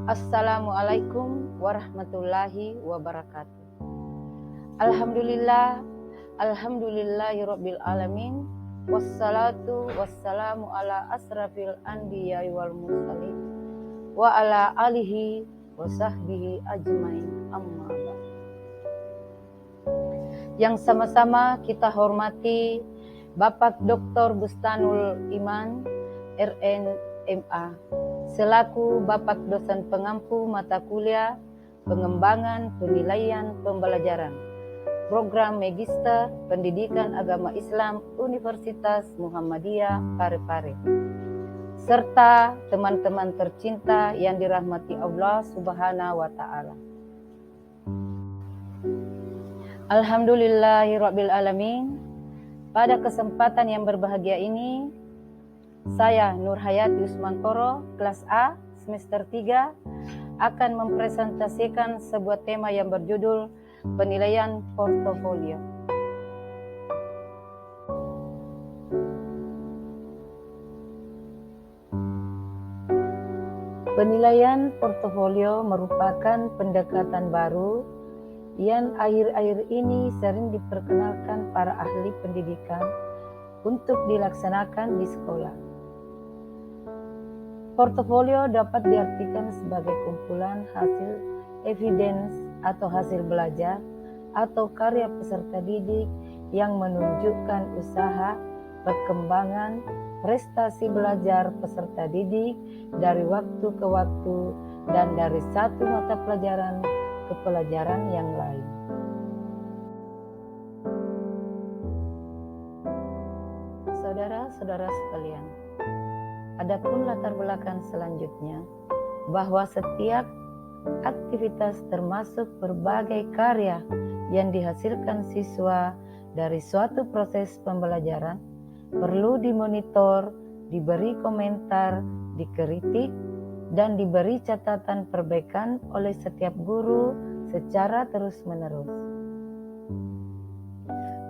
Assalamualaikum warahmatullahi wabarakatuh. Alhamdulillah, alhamdulillahirabbil alamin. Wassalatu wassalamu ala asrafil anbiya'i wal mursalin wa ala alihi wa sahbihi ajmain. Amma ba'd. Yang sama-sama kita hormati Bapak Dr. Bustanul Iman, RN, MA, selaku Bapak dosen pengampu mata kuliah pengembangan penilaian pembelajaran program Magister Pendidikan Agama Islam Universitas Muhammadiyah Parepare, serta teman-teman tercinta yang dirahmati Allah Subhanahu wa Ta'ala. Alhamdulillahirabbil alamin. Pada kesempatan yang berbahagia ini, saya Nurhayati Usmantoro, kelas A, semester 3, akan mempresentasikan sebuah tema yang berjudul penilaian portofolio. Penilaian portofolio merupakan pendekatan baru yang akhir-akhir ini sering diperkenalkan para ahli pendidikan untuk dilaksanakan di sekolah. Portofolio dapat diartikan sebagai kumpulan hasil evidence atau hasil belajar atau karya peserta didik yang menunjukkan usaha, perkembangan, prestasi belajar peserta didik dari waktu ke waktu dan dari satu mata pelajaran ke pelajaran yang lain. Saudara-saudara sekalian, adapun latar belakang selanjutnya bahwa setiap aktivitas termasuk berbagai karya yang dihasilkan siswa dari suatu proses pembelajaran perlu dimonitor, diberi komentar, dikritik, dan diberi catatan perbaikan oleh setiap guru secara terus-menerus.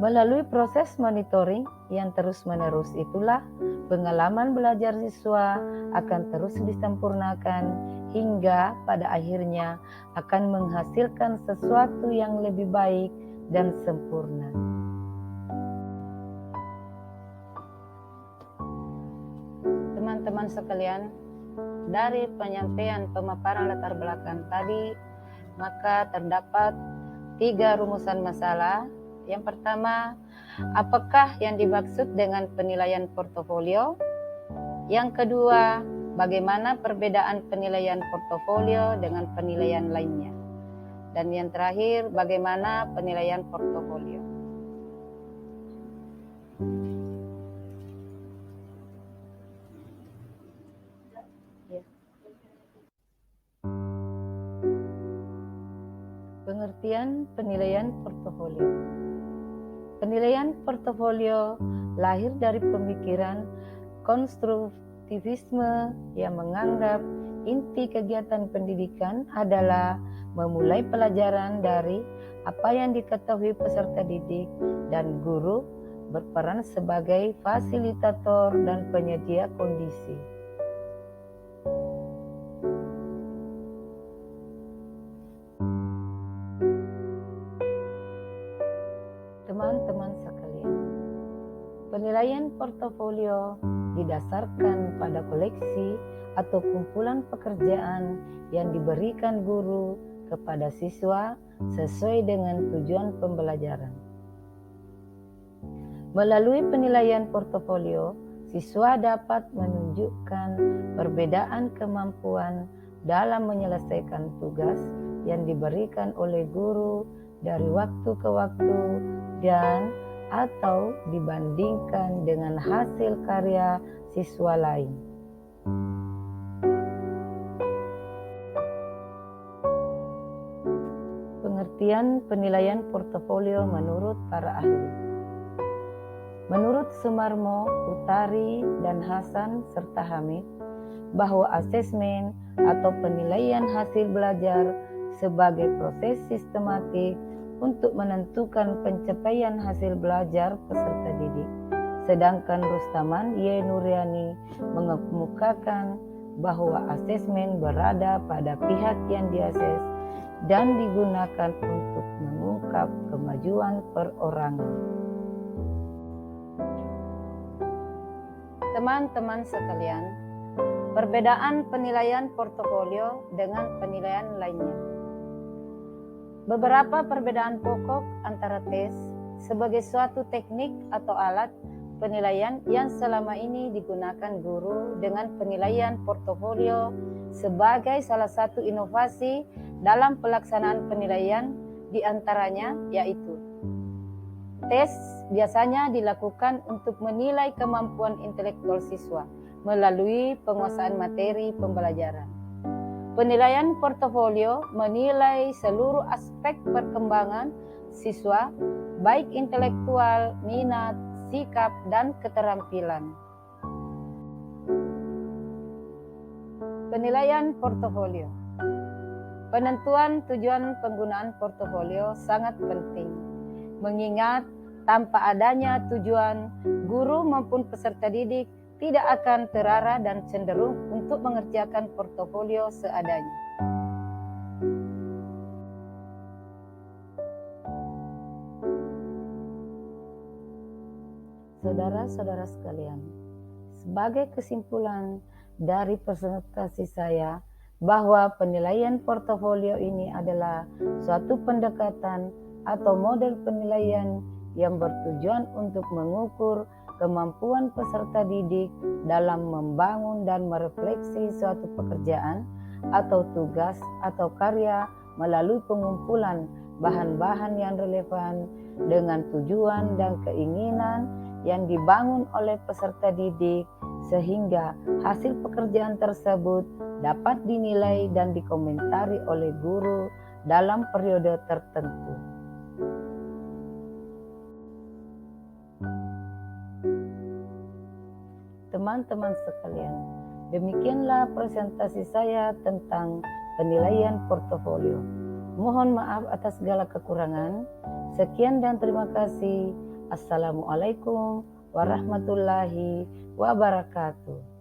Melalui proses monitoring yang terus-menerus itulah pengalaman belajar siswa akan terus disempurnakan hingga pada akhirnya akan menghasilkan sesuatu yang lebih baik dan sempurna. Teman-teman sekalian, dari penyampaian pemaparan latar belakang tadi, maka terdapat 3 rumusan masalah. Yang pertama, apakah yang dimaksud dengan penilaian portofolio? Yang kedua, bagaimana perbedaan penilaian portofolio dengan penilaian lainnya? Dan yang terakhir, bagaimana penilaian portofolio? Pengertian penilaian portofolio. Penilaian portofolio lahir dari pemikiran konstruktivisme yang menganggap inti kegiatan pendidikan adalah memulai pelajaran dari apa yang diketahui peserta didik dan guru berperan sebagai fasilitator dan penyedia kondisi. Teman-teman sekalian, penilaian portofolio didasarkan pada koleksi atau kumpulan pekerjaan yang diberikan guru kepada siswa sesuai dengan tujuan pembelajaran. Melalui penilaian portofolio, siswa dapat menunjukkan perbedaan kemampuan dalam menyelesaikan tugas yang diberikan oleh guru dari waktu ke waktu dan atau dibandingkan dengan hasil karya siswa lain. Pengertian penilaian portofolio menurut para ahli. Menurut Sumarmo, Utari, dan Hasan serta Hamid, bahwa asesmen atau penilaian hasil belajar sebagai proses sistematik untuk menentukan pencapaian hasil belajar peserta didik. Sedangkan Rustaman Y. Nuryani mengemukakan bahwa asesmen berada pada pihak yang diases dan digunakan untuk mengungkap kemajuan perorangan. Teman-teman sekalian, perbedaan penilaian portofolio dengan penilaian lainnya. Beberapa perbedaan pokok antara tes sebagai suatu teknik atau alat penilaian yang selama ini digunakan guru dengan penilaian portofolio sebagai salah satu inovasi dalam pelaksanaan penilaian diantaranya yaitu tes biasanya dilakukan untuk menilai kemampuan intelektual siswa melalui penguasaan materi pembelajaran. Penilaian portofolio menilai seluruh aspek perkembangan siswa, baik intelektual, minat, sikap, dan keterampilan. Penilaian portofolio. Penentuan tujuan penggunaan portofolio sangat penting, mengingat tanpa adanya tujuan, guru maupun peserta didik tidak akan terarah dan cenderung untuk mengerjakan portofolio seadanya. Saudara-saudara sekalian, sebagai kesimpulan dari presentasi saya bahwa penilaian portofolio ini adalah suatu pendekatan atau model penilaian yang bertujuan untuk mengukur kemampuan peserta didik dalam membangun dan merefleksi suatu pekerjaan atau tugas atau karya melalui pengumpulan bahan-bahan yang relevan dengan tujuan dan keinginan yang dibangun oleh peserta didik sehingga hasil pekerjaan tersebut dapat dinilai dan dikomentari oleh guru dalam periode tertentu. Teman-teman sekalian, demikianlah presentasi saya tentang penilaian portofolio. Mohon maaf atas segala kekurangan. Sekian dan terima kasih. Assalamualaikum warahmatullahi wabarakatuh.